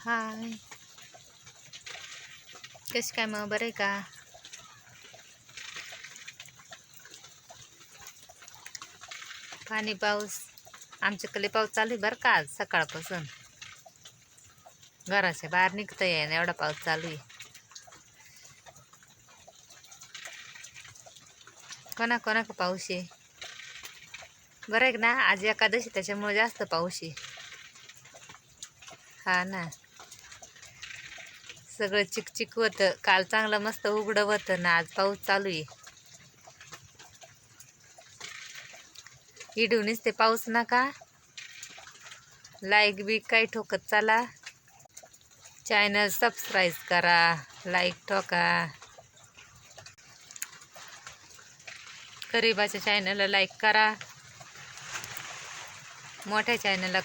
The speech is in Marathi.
हाय, कशी काय मग बरं आहे का? पाणी पाऊस आमच्याकडे पाऊस चालू आहे बरं का. आज सकाळपासून घराच्या बाहेर निघता येईना एवढा पाऊस चालू आहे. कोणा का पाऊस आहे बरं आहे ना. आज एकादशी त्याच्यामुळे जास्त पाऊस आहे. हा ना, सगळं चिकचिक होतं. काल चांगलं मस्त उघडं होतं ना, आज पाऊस चालू आहे. इडूनच ते पाऊस नका. लाईक बी काही ठोकत चला. चॅनल सबस्क्राईब करा, लाईक ठोका. गरीबाच्या चॅनलला लाईक करा, मोठ्या चॅनलला